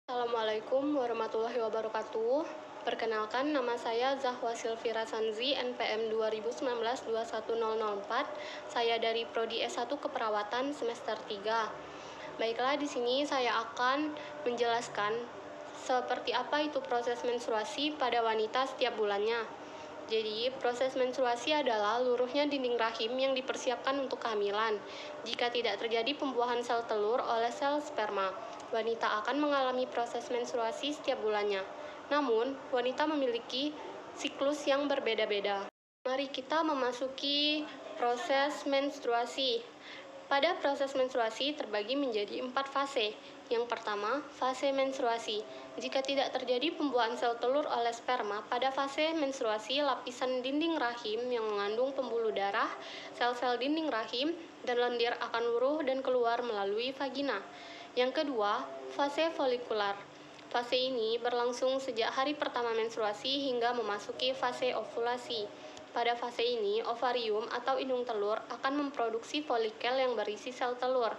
Assalamualaikum warahmatullahi wabarakatuh. Perkenalkan, nama saya Zahwa Silvira Sanzi, NPM 2019-21004. Saya dari Prodi S1 Keperawatan semester 3. Baiklah, di sini saya akan menjelaskan seperti apa itu proses menstruasi pada wanita setiap bulannya. Jadi, proses menstruasi adalah luruhnya dinding rahim yang dipersiapkan untuk kehamilan. Jika tidak terjadi pembuahan sel telur oleh sel sperma, wanita akan mengalami proses menstruasi setiap bulannya. Namun, wanita memiliki siklus yang berbeda-beda. Mari kita memasuki proses menstruasi. Pada proses menstruasi terbagi menjadi 4 fase. Yang pertama, fase menstruasi. Jika tidak terjadi pembuahan sel telur oleh sperma, pada fase menstruasi lapisan dinding rahim yang mengandung pembuluh darah, sel-sel dinding rahim, dan lendir akan luruh dan keluar melalui vagina. Yang kedua, fase folikular. Fase ini berlangsung sejak hari pertama menstruasi hingga memasuki fase ovulasi. Pada fase ini, ovarium atau indung telur akan memproduksi folikel yang berisi sel telur.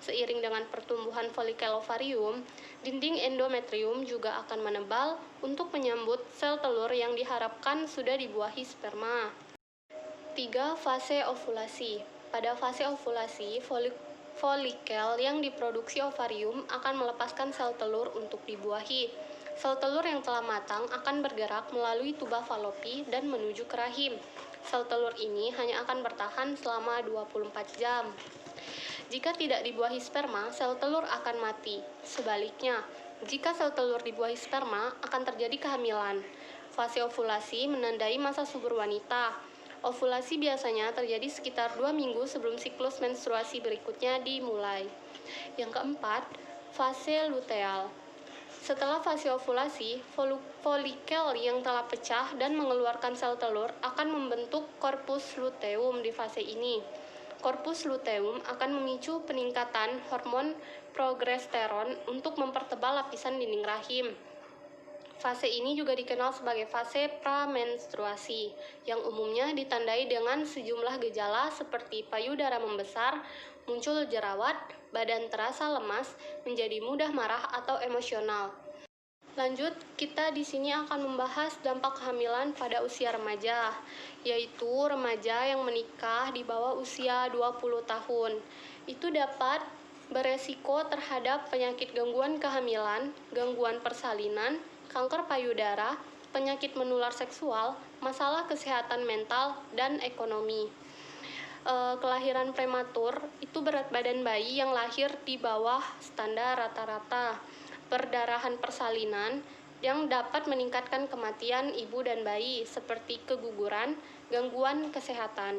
Seiring dengan pertumbuhan folikel ovarium, dinding endometrium juga akan menebal untuk menyambut sel telur yang diharapkan sudah dibuahi sperma. 3. Fase ovulasi. Pada fase ovulasi, folikel yang diproduksi ovarium akan melepaskan sel telur untuk dibuahi. Sel telur yang telah matang akan bergerak melalui tuba falopi dan menuju ke rahim. Sel telur ini hanya akan bertahan selama 24 jam. Jika tidak dibuahi sperma, sel telur akan mati. Sebaliknya, jika sel telur dibuahi sperma, akan terjadi kehamilan. Fase ovulasi menandai masa subur wanita. Ovulasi biasanya terjadi sekitar 2 minggu sebelum siklus menstruasi berikutnya dimulai. Yang keempat, fase luteal. Setelah fase ovulasi, folikel yang telah pecah dan mengeluarkan sel telur akan membentuk korpus luteum di fase ini. Korpus luteum akan memicu peningkatan hormon progesteron untuk mempertebal lapisan dinding rahim. Fase ini juga dikenal sebagai fase pramenstruasi, yang umumnya ditandai dengan sejumlah gejala seperti payudara membesar, muncul jerawat, badan terasa lemas, menjadi mudah marah atau emosional. Lanjut, kita di sini akan membahas dampak kehamilan pada usia remaja, yaitu remaja yang menikah di bawah usia 20 tahun. Itu dapat beresiko terhadap penyakit gangguan kehamilan, gangguan persalinan, kanker payudara, penyakit menular seksual, masalah kesehatan mental, dan ekonomi. Kelahiran prematur itu berat badan bayi yang lahir di bawah standar rata-rata. Perdarahan persalinan yang dapat meningkatkan kematian ibu dan bayi seperti keguguran, gangguan kesehatan.